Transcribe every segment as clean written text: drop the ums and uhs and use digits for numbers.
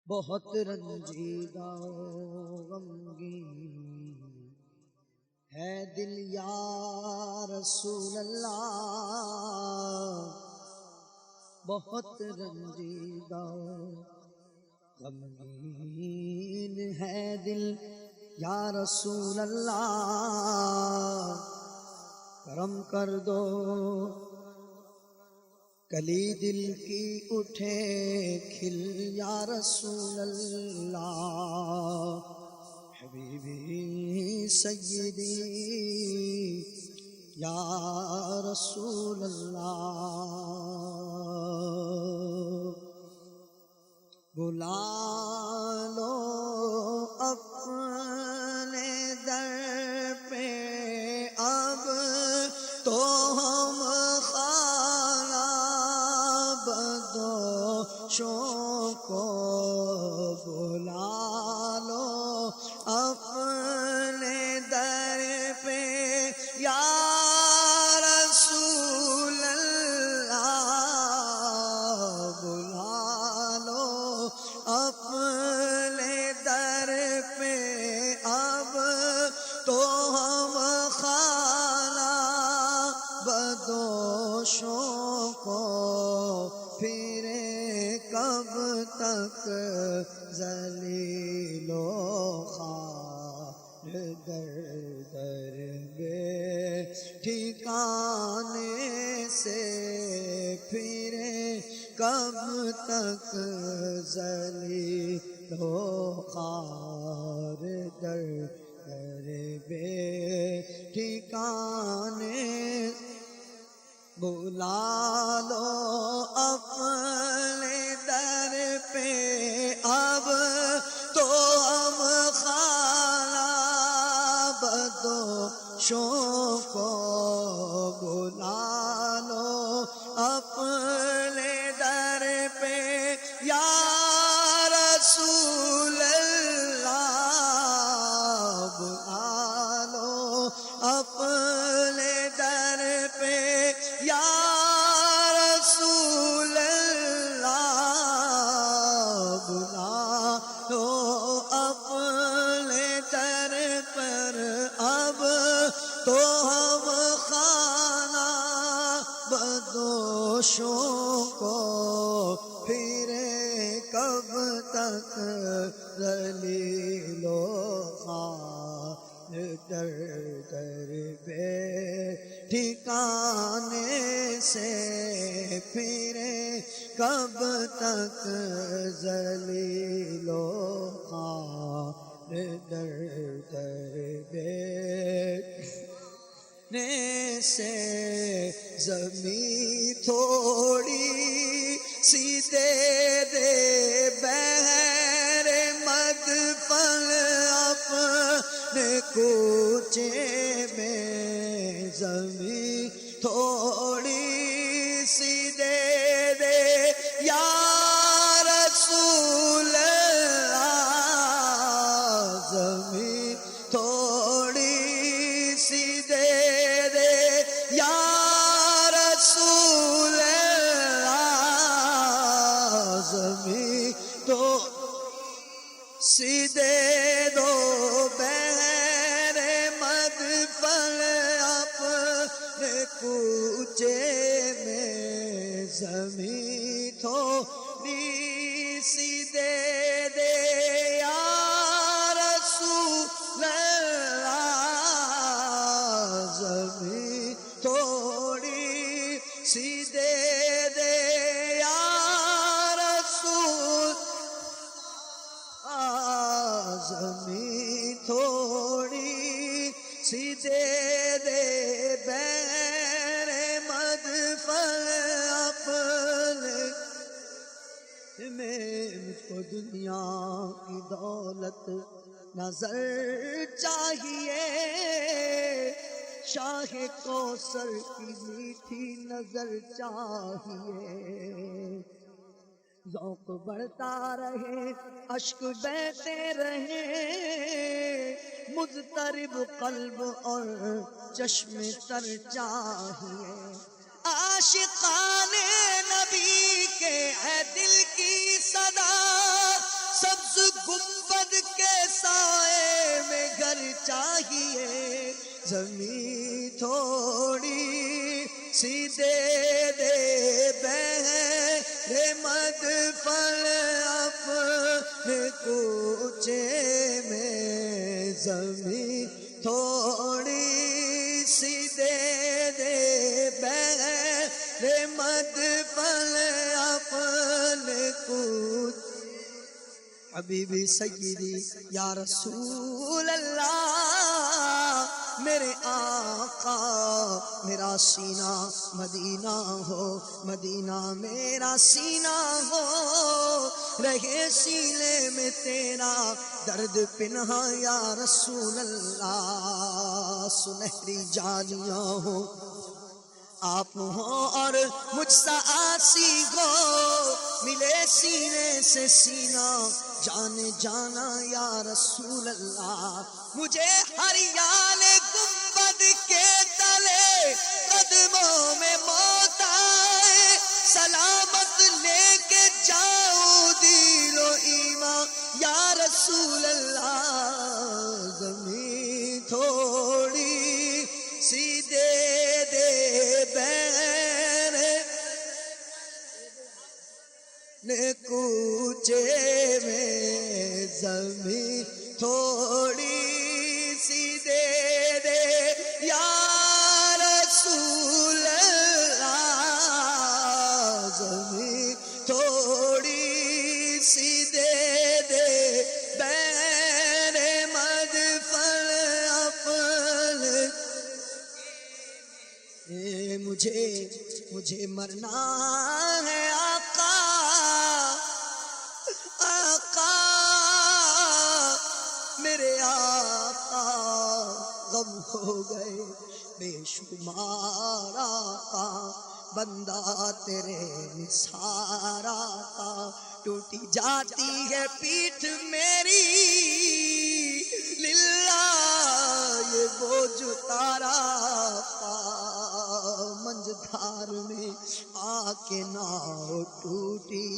بہت رنجیدہ غمگین ہے دل یا رسول اللہ، بہت رنجیدہ غمگین ہے دل یا رسول اللہ، کرم کر دو کلی دل کی اٹھے کھل یا رسول اللہ، حبیبی سیدی یا رسول اللہ، بلا لو اپنے در پہ اب تو ہم بدوشوں کو، بلا لو اپنے در پہ یا رسول اللہ، بلا لو اپنے در پہ اب تو ہم خانہ بدوشوں کو، پھرے کب تک ذلیل و خوار در در بے ٹھکانے سے، پھرے کب تک ذلیل و خوار در در بے ٹھکانے، بلا لو اپنے در پہ اب تو ہم خانہ بدوشوں کو، بلا لو اپنے در پہ یا رسول اللہ، بلا لو اپنے در پہ یا رسول اللہ، بلا لو اپنے در پر اب تو ہم خانہ بدوشوں کو، پھرے کب تک ذلیل و خوار در در بے ٹھکانے سے، پھرے کب تک ذلیل و خوار در در بے سے، زمین تھوڑی سی دے دے بحر مدفن اپنے کوچے میں، زمین تھوڑی سی دے دے یا رسول اللہ، زمین تھوڑی سی دے دے یا رسول اللہ، زمین تو سی دے دو بحر مدفن اپنے کوچے میں، زمین تھوڑی سی دے دے یا رسول اللہ، زمین تھوڑی سی دے دے یا رسول، زمین تھوڑی سی دے دے بحر مدفن اپنے میں، مجھ کو دنیا کی دولت نظر چاہیے، شاہ کوثر کی میٹھی نظر چاہیے، ذوق بڑھتا رہے اشک بہتے رہے، مضطرب قلب اور چشم تر چاہیے، عاشقان نبی کے ہے دل کی صدا، سبز گنبد کے سائے میں گھر چاہیے، زمین تھوڑی سی دے دے بہر مدفن اپنے کوچے میں، زمین تھوڑی سی دے دے بہر مدفن اپنے کوچے۔ حبیبی سیدی یا رسول اللہ، میرے آقا میرا سینہ مدینہ ہو، مدینہ میرا سینہ ہو، رہے سینے میں تیرا درد پنہا یا رسول اللہ۔ سنہری جانیاں ہو آپ ہو اور مجھ سا آسی ہو، ملے سینے سے سینہ جان جانا یا رسول اللہ۔ مجھے ہریال گنبد کے تلے قدموں میں موت آئے، سلامت لے کے جاؤ دل و ایمان یا رسول اللہ۔ زمین تھوڑی سی دے دے بہر کوچے میں، زمین تھوڑی سی دے دے یا رسول اللہ، زمین تھوڑی سی دے دے بہر مدفن اپنے۔ مجھے مرنا ہے آقا، آقا میرے آقا، غم ہو گئے بے شمار آقا، بندہ تیرے نثار آقا، ٹوٹی جاتی ہے پیٹھ میری للہ یہ بوجھ اتارا آقا، منجدھار میں آ کے ناؤ ٹوٹی،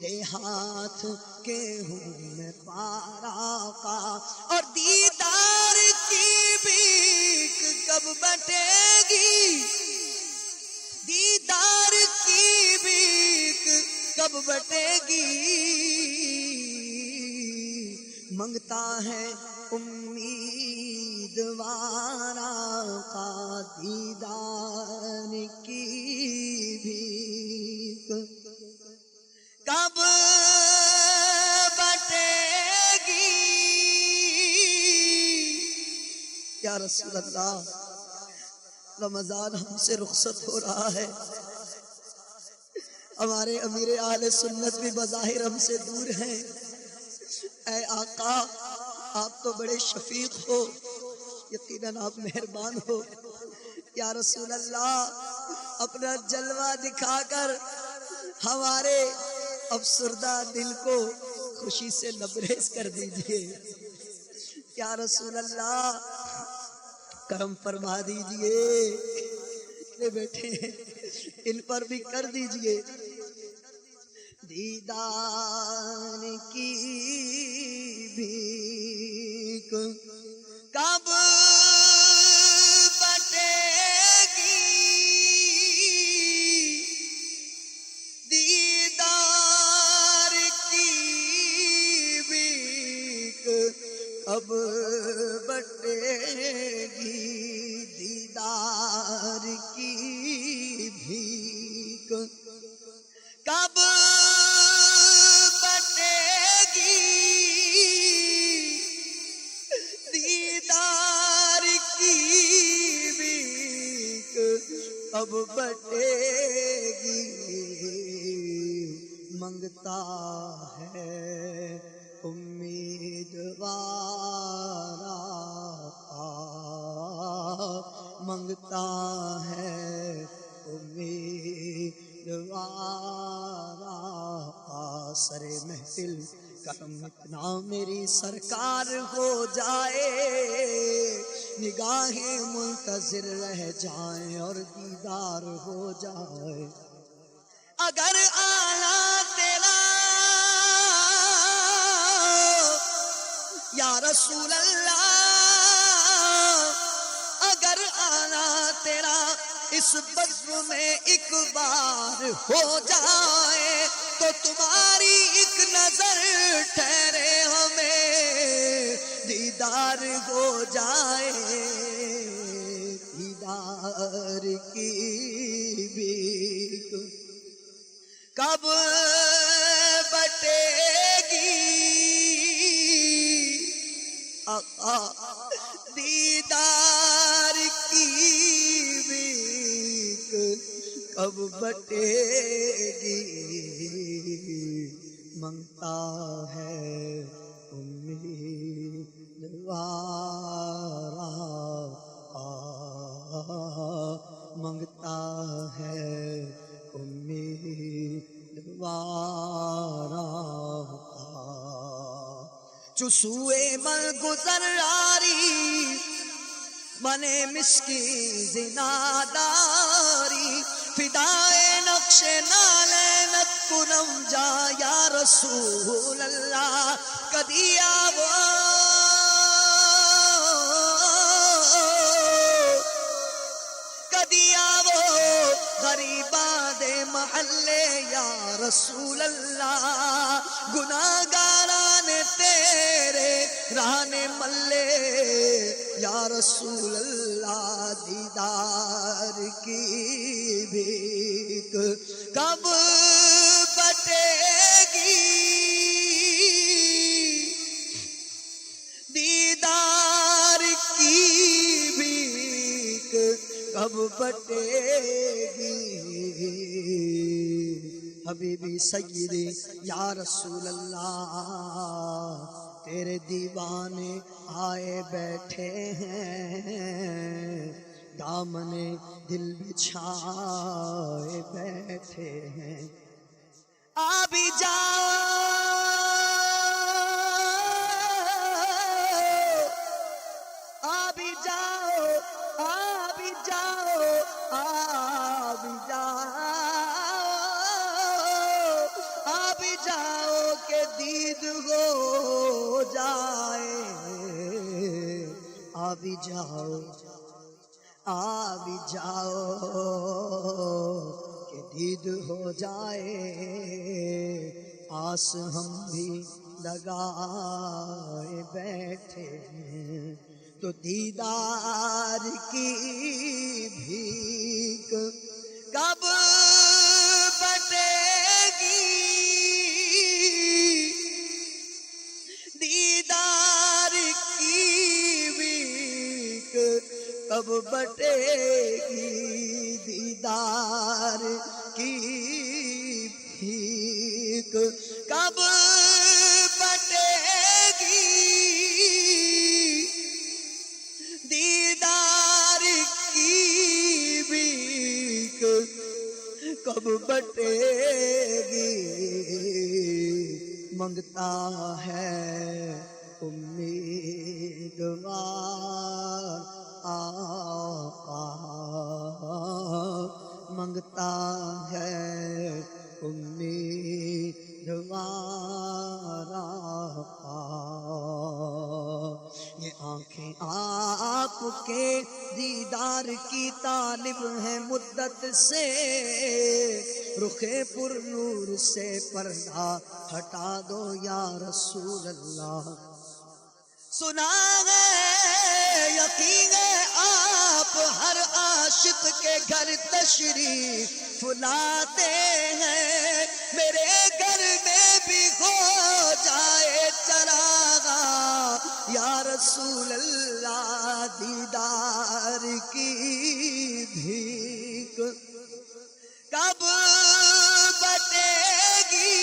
دے ہاتھ کے ہوں میں پارا آقا، اور دیدار کی بھیک کب بٹے گی، دیدار کی بھیک کب بٹے گی، منگتا ہے امیدوار آقا دیدار کی بھیک کب بٹے گی یا رسول اللہ۔ رمضان ہم سے رخصت ہو رہا ہے، ہمارے امیر اہل سنت بھی بظاہر ہم سے دور ہیں، اے آقا آپ تو بڑے شفیق ہو، یقیناً آپ مہربان ہو، یا رسول اللہ اپنا جلوہ دکھا کر ہمارے افسردہ دل کو خوشی سے لبریز کر دیجئے، یا رسول اللہ کرم فرما دیجئے، یہ بیٹھے ہیں ان پر بھی کر دیجئے۔ دیدار کی بھیک کب بٹے گی، دیدار کی بھیک کب بٹے گی، دیدار کی بھیک کب بٹے گی، دیدار کی بھیک کب بٹے گی، منگتا ہے امیدوار آقا، منگتا ہے امیدوار آقا، سر محفل کرم اتنا میری سرکار ہو جائے، نگاہیں منتظر رہ جائیں اور دیدار ہو جائے، اگر آنا تیرا یا رسول اللہ اگر آنا تیرا اس بزم میں ایک بار ہو جائے تو تمہاری ایک نظر ٹھہرے ہمیں دیدار ہو جائے دیدار کی بھیک کب بٹے گی آقا دیدار کی بھیک کب بٹے گی منگتا ہے امیدوارا منگتا ہے امیدوارا چسوئے من گزر راری بنے مسکی زناداری فدائے نقش نالینت کنم جا یا رسول اللہ کدی آو کدی آو غریباں دے محلے یا رسول اللہ گناہگاراں نے تیرے رانے ملے یا رسول اللہ دیدار کی بھیک کب بٹے گی دیدار کی بھیک کب بٹے گی حبیبی سیدی یا رسول اللہ تیرے دیوانے آئے بیٹھے ہیں دامن دل بچھائے بیٹھے ہیں آ بھی جاؤ آ بھی جاؤ آ بھی جاؤ آ بھی جاؤ آ بھی جاؤ کہ دید ہو جائے آ بھی جاؤ آ بھی جاؤ کہ دید ہو جائے آس ہم بھی لگائے بیٹھے ہیں تو دیدار کی بھیک کب بٹے گی دیدار کی بھیک کب بٹے گی دیدار کی بھیک کب بٹے گی دیدار کی بھیک کب بٹے گی منگتا ہے امیدوار آقا منگتا ہے امیدوار آقا یہ آنکھیں آپ کے دیدار کی طالب ہیں مدت سے رخ پر نور سے پردہ ہٹا دو یا رسول اللہ سنا ہے یقین ہے آپ ہر عاشق کے گھر تشریف لاتے ہیں میرے گھر میں بھی ہو جائے چراغا یا رسول اللہ دیدار کی بھیک کب بٹے گی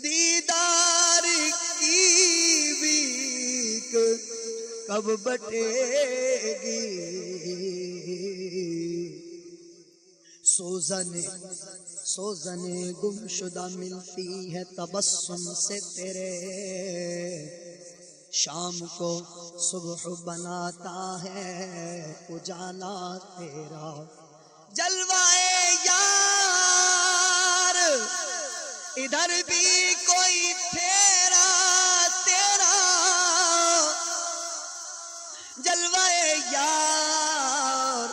دیدار کی بھیک کب بٹے گی سوزن گم شدہ ملتی ہے تبسم سے تیرے شام کو صبح بناتا ہے اجالا تیرا جلوائے یار ادھر بھی کوئی پھیرا تیرا جلوائے یار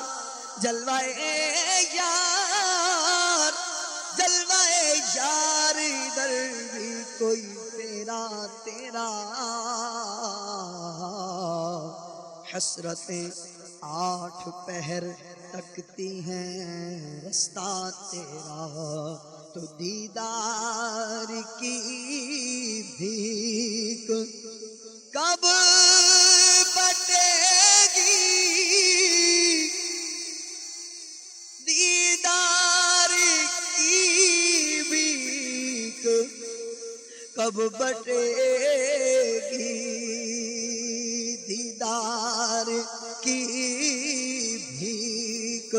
جلوائے یار جلوائے یار ادھر بھی کوئی پھیرا تیرا حسرتیں 8 پہر تکتی ہیں رستہ تیرا تو دیدار کی بھیک کب بٹے گی دیدار کی بھیک کب بٹے گی دیدار کی بھیک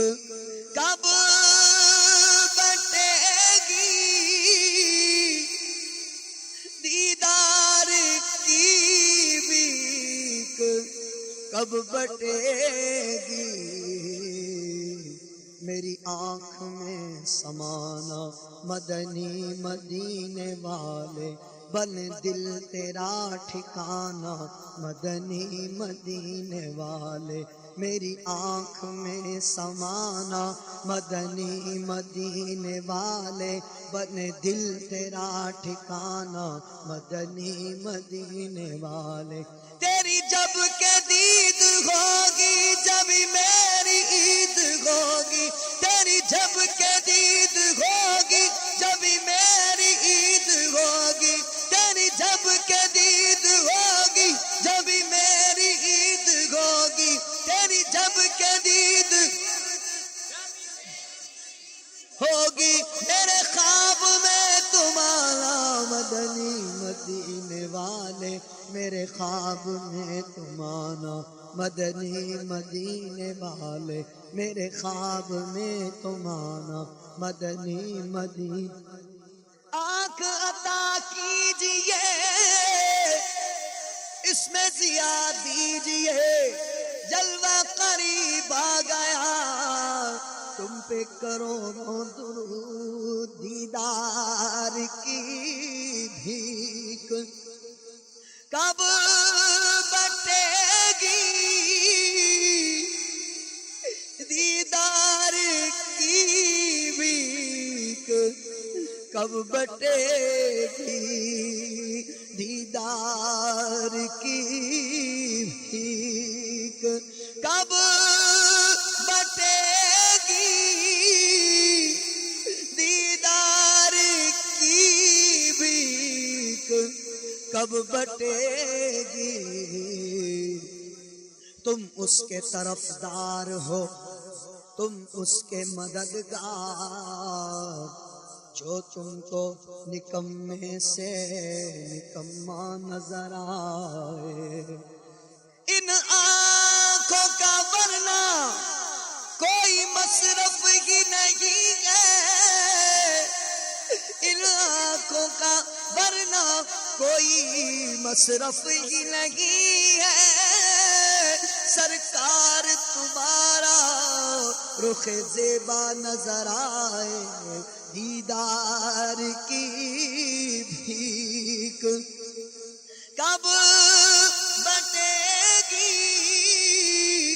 کب بٹے گی دیدار کی بھیک کب بٹے گی میری آنکھ میں سمانا مدنی مدینے والے بن دل تیرا ٹھکانا مدنی مدینے والے میری آنکھ میں سمانا مدنی مدینے والے بن دل تیرا ٹھکانا مدنی مدینے والے تیری جب کہ دید ہوگی جبھی میری عید ہوگی تیری جب کہ دید ہوگی جبھی میری عید ہوگی تیری جب کہ دید ہوگی جبھی میری عید ہوگی تیری جب کہ دید ہوگی میرے خواب میں تمہارا مدنی مدینے والے میرے خواب میں تمہارا مدنی مدینے والے میرے خواب میں تمہارا مدنی مدینے آنکھ عطا کیجئے اس میں ضیا دیجئے جلوہ قریب آ گیا تم پہ کروڑوں درود دیدار کی بھیک کب بٹے گی دیدار کی بھیک کب بٹے گی دیدار کی بھیک کب بٹے گی دیدار کی بھیک کب بٹے گی تم اس کے طرفدار ہو تم اس کے مددگار جو تم کو نکمے سے نکما نظر آئے ان آنکھوں کا ورنہ کوئی مصرف ہی نہیں ہے ان آنکھوں کا ورنہ کوئی مصرف ہی نہیں ہے سرکار تمہارا رخ زیبا نظر آئے دیدار کی بھیک کب بٹے گی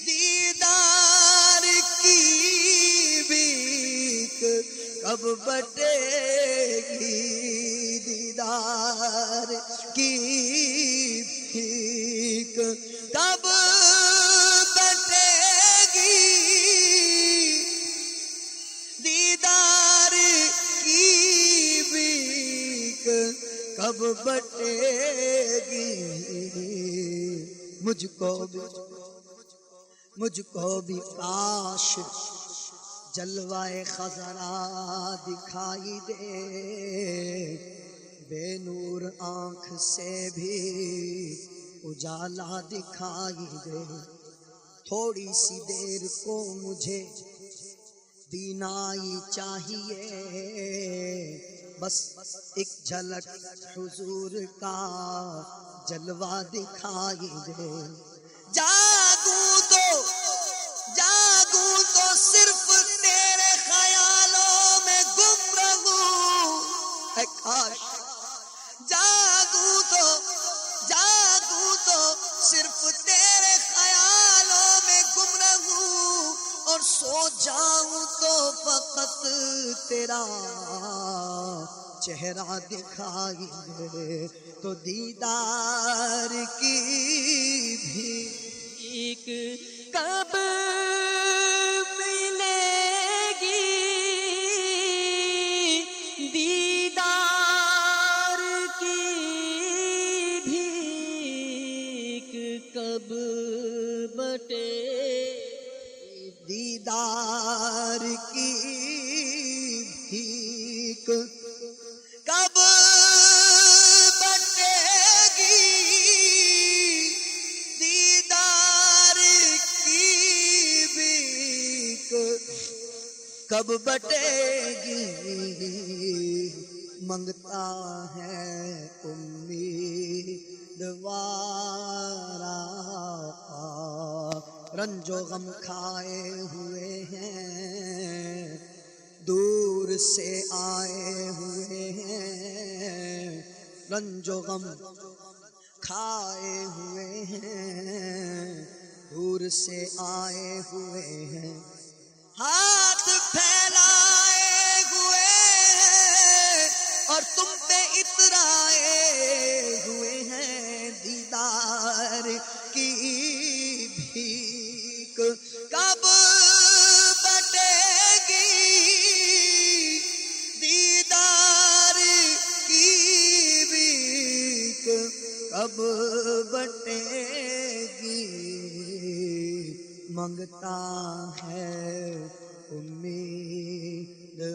دیدار کی بھیک کب بٹے گی دیدار کی بھیک کب بٹے گی دیدار کی بھیک کب بٹے گی مجھ کو بھی کاش جلوائے خزرا دکھائی دے بے نور آنکھ سے بھی اجالا دکھائی دے تھوڑی سی دیر کو مجھے بینائی چاہیے بس ایک جھلک حضور کا جلوہ دکھائی دے جاگوں تو صرف تیرے خیالوں میں گم رہوں اے کاش جاگوں تو صرف تیرے خیالوں میں گم رہوں، اور سو جاؤں تو فقط تیرا چہرہ دکھائی دے، تو دیدار کی بھیک کب ملے گی، دیدار کی بھیک کب بٹے، دیدار کی بھیک کب بٹے گی، دیدار کی بھیک کب بٹے گی، منگتا ہے امیدوارا، رنج و غم کھائے ہوئے ہیں، دور سے آئے ہوئے ہیں، رنج و غم کھائے ہوئے ہیں، دور سے آئے ہوئے ہیں، ہاتھ پھیلائے ہوئے ہیں، اور تم پہ اترائے ہوئے ہیں، دیدار کی بھیک کب بٹے گی، دیدار کی بھیک کب بٹے گی، منگتا ہے امیدوار